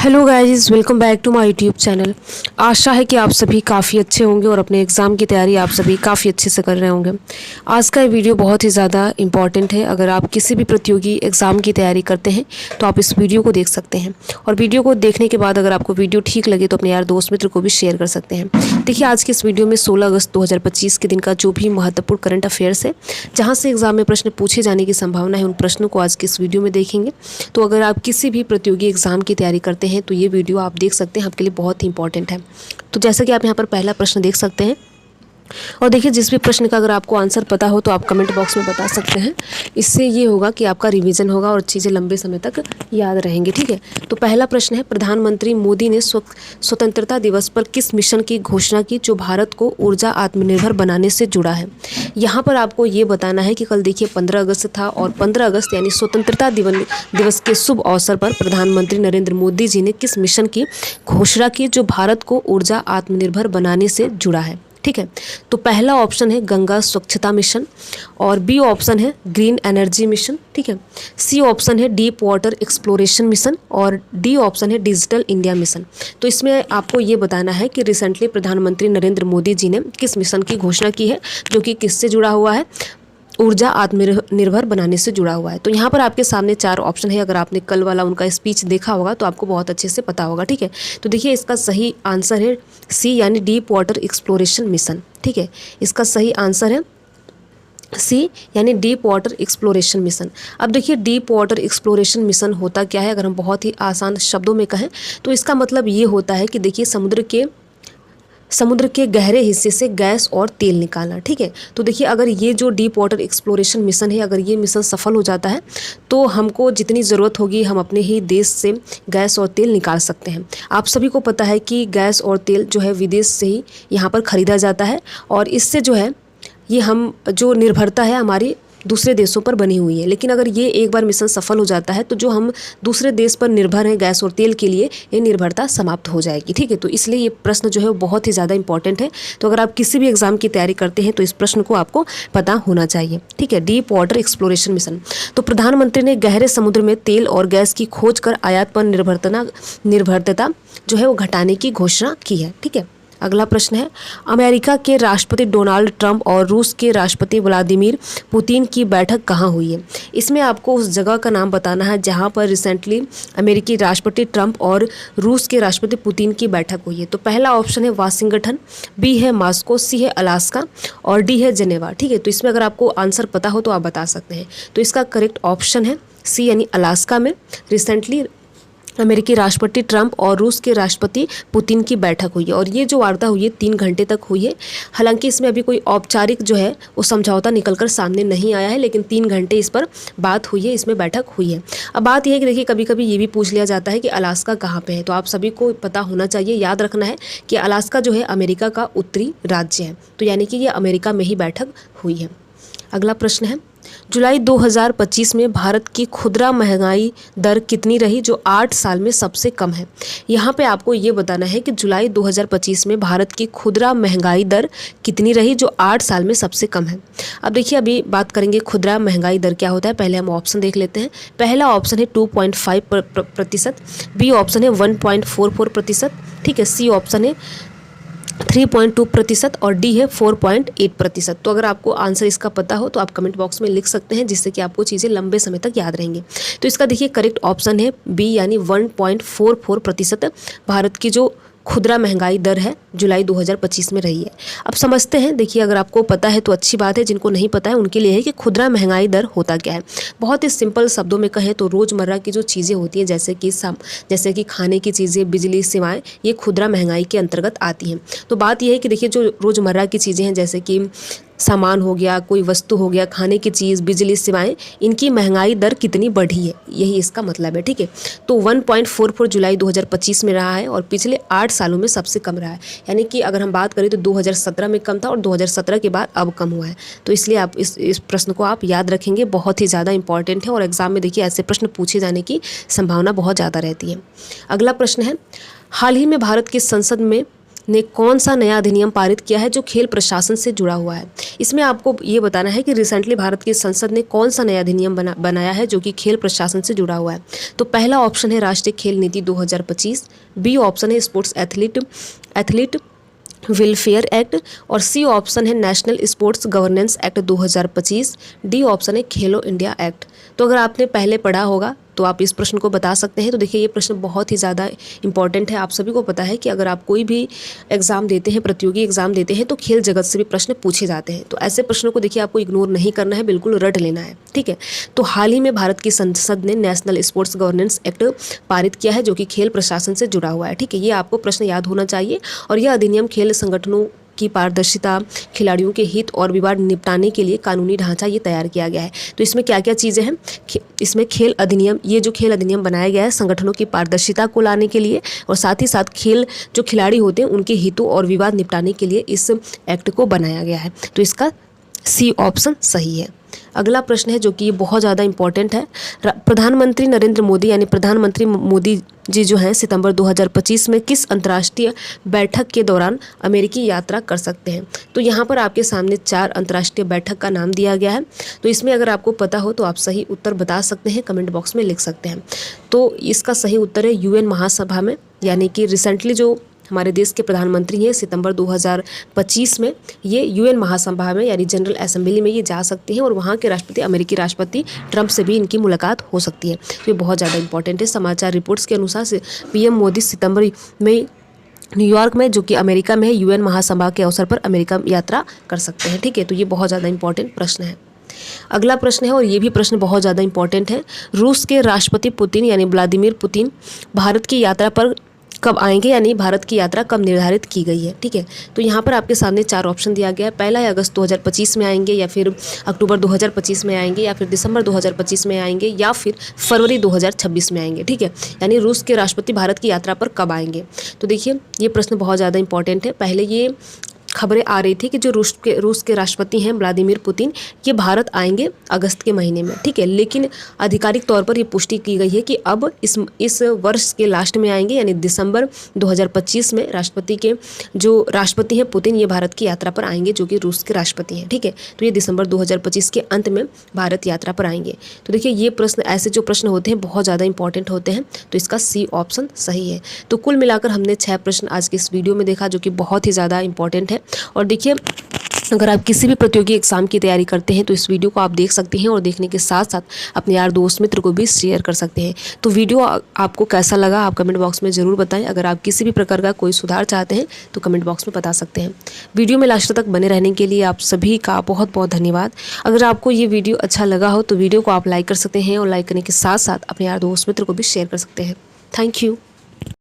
Hello guys, welcome back to my YouTube channel. आशा है कि आप सभी काफ़ी अच्छे होंगे और अपने एग्ज़ाम की तैयारी आप सभी काफ़ी अच्छे से कर रहे होंगे। आज का ये वीडियो बहुत ही ज़्यादा इम्पॉर्टेंट है। अगर आप किसी भी प्रतियोगी एग्ज़ाम की तैयारी करते हैं तो आप इस वीडियो को देख सकते हैं, और वीडियो को देखने के बाद अगर आपको वीडियो ठीक लगे तो अपने यार दोस्त मित्र को भी शेयर कर सकते हैं। देखिए, आज के इस वीडियो में 16 अगस्त 2025 के दिन का जो भी महत्वपूर्ण करंट अफेयर्स है, जहाँ से एग्ज़ाम में प्रश्न पूछे जाने की संभावना है, उन प्रश्नों को आज के इस वीडियो में देखेंगे। तो अगर आप किसी भी प्रतियोगी एग्ज़ाम की तैयारी करते हैं तो ये वीडियो आप देख सकते हैं, आपके लिए बहुत ही इंपॉर्टेंट है। तो जैसा कि आप यहाँ पर पहला प्रश्न देख सकते हैं, और देखिए जिस भी प्रश्न का अगर आपको आंसर पता हो तो आप कमेंट बॉक्स में बता सकते हैं। इससे ये होगा कि आपका रिवीजन होगा और चीज़ें लंबे समय तक याद रहेंगी। ठीक है, तो पहला प्रश्न है, प्रधानमंत्री मोदी ने स्वतंत्रता दिवस पर किस मिशन की घोषणा की जो भारत को ऊर्जा आत्मनिर्भर बनाने से जुड़ा है। यहाँ पर आपको ये बताना है कि कल देखिए 15 अगस्त था, और 15 अगस्त यानी स्वतंत्रता दिवस के शुभ अवसर पर प्रधानमंत्री नरेंद्र मोदी जी ने किस मिशन की घोषणा की जो भारत को ऊर्जा आत्मनिर्भर बनाने से जुड़ा है। ठीक है, तो पहला ऑप्शन है गंगा स्वच्छता मिशन, और बी ऑप्शन है ग्रीन एनर्जी मिशन। ठीक है, सी ऑप्शन है डीप वाटर एक्सप्लोरेशन मिशन, और डी ऑप्शन है डिजिटल इंडिया मिशन। तो इसमें आपको ये बताना है कि रिसेंटली प्रधानमंत्री नरेंद्र मोदी जी ने किस मिशन की घोषणा की है जो कि किससे जुड़ा हुआ है, ऊर्जा आत्मनिर्भर बनाने से जुड़ा हुआ है। तो यहाँ पर आपके सामने 4 ऑप्शन है। अगर आपने कल वाला उनका स्पीच देखा होगा तो आपको बहुत अच्छे से पता होगा। ठीक है, तो देखिए इसका सही आंसर है सी यानी डीप वाटर एक्सप्लोरेशन मिशन। ठीक है, इसका सही आंसर है सी यानी डीप वाटर एक्सप्लोरेशन मिशन। अब देखिए डीप वाटर एक्सप्लोरेशन मिशन होता क्या है, अगर हम बहुत ही आसान शब्दों में कहें तो इसका मतलब ये होता है कि देखिए समुद्र के गहरे हिस्से से गैस और तेल निकालना। ठीक है, तो देखिए अगर ये जो डीप वाटर एक्सप्लोरेशन मिशन है, अगर ये मिशन सफल हो जाता है तो हमको जितनी ज़रूरत होगी हम अपने ही देश से गैस और तेल निकाल सकते हैं। आप सभी को पता है कि गैस और तेल जो है विदेश से ही यहाँ पर ख़रीदा जाता है, और इससे जो है ये हम जो निर्भरता है हमारी दूसरे देशों पर बनी हुई है। लेकिन अगर ये एक बार मिशन सफल हो जाता है तो जो हम दूसरे देश पर निर्भर हैं गैस और तेल के लिए, ये निर्भरता समाप्त हो जाएगी। ठीक है, तो इसलिए ये प्रश्न जो है वो बहुत ही ज़्यादा इंपॉर्टेंट है। तो अगर आप किसी भी एग्जाम की तैयारी करते हैं तो इस प्रश्न को आपको पता होना चाहिए। ठीक है, डीप वाटर एक्सप्लोरेशन मिशन। तो प्रधानमंत्री ने गहरे समुद्र में तेल और गैस की खोज कर आयात पर निर्भरता जो है वो घटाने की घोषणा की है। ठीक है, अगला प्रश्न है, अमेरिका के राष्ट्रपति डोनाल्ड ट्रंप और रूस के राष्ट्रपति व्लादिमीर पुतिन की बैठक कहाँ हुई है। इसमें आपको उस जगह का नाम बताना है जहाँ पर रिसेंटली अमेरिकी राष्ट्रपति ट्रंप और रूस के राष्ट्रपति पुतिन की बैठक हुई है। तो पहला ऑप्शन है वाशिंगटन, बी है मॉस्को, सी है अलास्का, और डी है जेनेवा। ठीक है, तो इसमें अगर आपको आंसर पता हो तो आप बता सकते हैं। तो इसका करेक्ट ऑप्शन है सी यानी अलास्का में रिसेंटली अमेरिकी राष्ट्रपति ट्रंप और रूस के राष्ट्रपति पुतिन की बैठक हुई है, और ये जो वार्ता हुई है 3 घंटे तक हुई है। हालांकि इसमें अभी कोई औपचारिक जो है वो समझौता निकलकर सामने नहीं आया है, लेकिन 3 घंटे इस पर बात हुई है, इसमें बैठक हुई है। अब बात यह है कि देखिए कभी कभी ये भी पूछ लिया जाता है कि अलास्का कहाँ पे है, तो आप सभी को पता होना चाहिए, याद रखना है कि अलास्का जो है अमेरिका का उत्तरी राज्य है, तो यानी कि ये अमेरिका में ही बैठक हुई है। अगला प्रश्न है, जुलाई 2025 में भारत की खुदरा महंगाई दर कितनी रही जो 8 साल में सबसे कम है। यहाँ पे आपको ये बताना है कि जुलाई 2025 में भारत की खुदरा महंगाई दर कितनी रही जो 8 साल में सबसे कम है। अब देखिए अभी बात करेंगे खुदरा महंगाई दर क्या होता है। पहले हम ऑप्शन देख लेते हैं। पहला ऑप्शन है 2.5%, बी ऑप्शन है 1.44%, ठीक है, सी ऑप्शन है 3.2% और डी है 4.8%। तो अगर आपको आंसर इसका पता हो तो आप कमेंट बॉक्स में लिख सकते हैं, जिससे कि आपको चीज़ें लंबे समय तक याद रहेंगी। तो इसका देखिए करेक्ट ऑप्शन है बी यानी 1.44% भारत की जो खुदरा महंगाई दर है जुलाई 2025 में रही है। अब समझते हैं, देखिए अगर आपको पता है तो अच्छी बात है, जिनको नहीं पता है उनके लिए है कि खुदरा महंगाई दर होता क्या है। बहुत ही सिंपल शब्दों में कहें तो रोज़मर्रा की जो चीज़ें होती हैं जैसे कि खाने की चीज़ें, बिजली, सेवाएं, ये खुदरा महंगाई के अंतर्गत आती हैं। तो बात यह है कि देखिए जो रोज़मर्रा की चीज़ें हैं जैसे कि सामान हो गया, कोई वस्तु हो गया, खाने की चीज़, बिजली, सेवाएं, इनकी महंगाई दर कितनी बढ़ी है, यही इसका मतलब है। ठीक है, तो 1.44 जुलाई 2025 में रहा है और पिछले 8 सालों में सबसे कम रहा है। यानी कि अगर हम बात करें तो 2017 में कम था और 2017 के बाद अब कम हुआ है। तो इसलिए आप इस प्रश्न को आप याद रखेंगे, बहुत ही ज़्यादा इंपॉर्टेंट है और एग्जाम में देखिए ऐसे प्रश्न पूछे जाने की संभावना बहुत ज़्यादा रहती है। अगला प्रश्न है, हाल ही में भारत की संसद में ने कौन सा नया अधिनियम पारित किया है जो खेल प्रशासन से जुड़ा हुआ है। इसमें आपको ये बताना है कि रिसेंटली भारत की संसद ने कौन सा नया अधिनियम बनाया है जो कि खेल प्रशासन से जुड़ा हुआ है। तो पहला ऑप्शन है राष्ट्रीय खेल नीति 2025, बी ऑप्शन है स्पोर्ट्स एथलीट वेलफेयर एक्ट, और सी ऑप्शन है national sports governance act 2025, D option है खेलो इंडिया एक्ट। तो अगर आपने पहले पढ़ा होगा तो आप इस प्रश्न को बता सकते हैं। तो देखिए ये प्रश्न बहुत ही ज़्यादा इंपॉर्टेंट है। आप सभी को पता है कि अगर आप कोई भी एग्ज़ाम देते हैं, प्रतियोगी एग्ज़ाम देते हैं, तो खेल जगत से भी प्रश्न पूछे जाते हैं। तो ऐसे प्रश्नों को देखिए आपको इग्नोर नहीं करना है, बिल्कुल रट लेना है, ठीक है। तो हाल ही में भारत की संसद ने नेशनल स्पोर्ट्स गवर्नेंस एक्ट पारित किया है जो कि खेल प्रशासन से जुड़ा हुआ है, ठीक है। ये आपको प्रश्न याद होना चाहिए। और यह अधिनियम खेल संगठनों की पारदर्शिता, खिलाड़ियों के हित और विवाद निपटाने के लिए कानूनी ढांचा ये तैयार किया गया है। तो इसमें क्या क्या चीज़ें हैं, इसमें खेल अधिनियम, ये जो खेल अधिनियम बनाया गया है संगठनों की पारदर्शिता को लाने के लिए, और साथ ही साथ खेल जो खिलाड़ी होते हैं उनके हितों और विवाद निपटाने के लिए इस एक्ट को बनाया गया है। तो इसका सी ऑप्शन सही है। अगला प्रश्न है जो कि ये बहुत ज़्यादा इंपॉर्टेंट है। प्रधानमंत्री नरेंद्र मोदी यानी प्रधानमंत्री मोदी जी जो हैं सितंबर 2025 में किस अंतर्राष्ट्रीय बैठक के दौरान अमेरिकी यात्रा कर सकते हैं। तो यहाँ पर आपके सामने 4 अंतर्राष्ट्रीय बैठक का नाम दिया गया है। तो इसमें अगर आपको पता हो तो आप सही उत्तर बता सकते हैं, कमेंट बॉक्स में लिख सकते हैं। तो इसका सही उत्तर है यूएन महासभा में, यानी कि रिसेंटली जो हमारे देश के प्रधानमंत्री हैं सितंबर 2025 में ये यूएन महासभा में यानी जनरल असेंबली में ये जा सकती हैं, और वहाँ के राष्ट्रपति अमेरिकी राष्ट्रपति ट्रंप से भी इनकी मुलाकात हो सकती है। तो ये बहुत ज़्यादा इंपॉर्टेंट है। समाचार रिपोर्ट्स के अनुसार से पीएम मोदी सितंबर में न्यूयॉर्क में, जो कि अमेरिका में है, यूएन महासभा के अवसर पर अमेरिका यात्रा कर सकते हैं, ठीक है। तो ये बहुत ज़्यादा इंपॉर्टेंट प्रश्न है। अगला प्रश्न है, और ये भी प्रश्न बहुत ज़्यादा इंपॉर्टेंट है। रूस के राष्ट्रपति पुतिन यानी व्लादिमीर पुतिन भारत की यात्रा पर कब आएंगे, यानी भारत की यात्रा कब निर्धारित की गई है, ठीक है। तो यहाँ पर आपके सामने 4 ऑप्शन दिया गया है। पहला है अगस्त 2025 में आएंगे, या फिर अक्टूबर 2025 में आएंगे, या फिर दिसंबर 2025 में आएंगे, या फिर फरवरी 2026 में आएंगे, ठीक है। यानी रूस के राष्ट्रपति भारत की यात्रा पर कब आएंगे। तो देखिए ये प्रश्न बहुत ज़्यादा इंपॉर्टेंट है। पहले ये खबरें आ रही थी कि जो रूस के राष्ट्रपति हैं व्लादिमीर पुतिन, ये भारत आएंगे अगस्त के महीने में, ठीक है। लेकिन आधिकारिक तौर पर ये पुष्टि की गई है कि अब इस वर्ष के लास्ट में आएंगे, यानी दिसंबर 2025 में राष्ट्रपति हैं पुतिन, ये भारत की यात्रा पर आएंगे, जो कि रूस के राष्ट्रपति हैं, ठीक है। तो ये दिसंबर 2025 के अंत में भारत यात्रा पर आएंगे। तो देखिए ये प्रश्न, ऐसे जो प्रश्न होते हैं बहुत ज़्यादा इंपॉर्टेंट होते हैं। तो इसका सी ऑप्शन सही है। तो कुल मिलाकर हमने 6 प्रश्न आज के इस वीडियो में देखा जो कि बहुत ही ज़्यादा इंपॉर्टेंट है। और देखिए अगर आप किसी भी प्रतियोगी एग्जाम की तैयारी करते हैं तो इस वीडियो को आप देख सकते हैं, और देखने के साथ साथ अपने यार दोस्त मित्र को भी शेयर कर सकते हैं। तो वीडियो आपको कैसा लगा आप कमेंट बॉक्स में ज़रूर बताएं। अगर आप किसी भी प्रकार का कोई सुधार चाहते हैं तो कमेंट बॉक्स में बता सकते हैं। वीडियो में लास्ट तक बने रहने के लिए आप सभी का बहुत बहुत धन्यवाद। अगर आपको ये वीडियो अच्छा लगा हो तो वीडियो को आप लाइक कर सकते हैं, और लाइक करने के साथ साथ अपने यार दोस्त मित्र को भी शेयर कर सकते हैं। Thank you.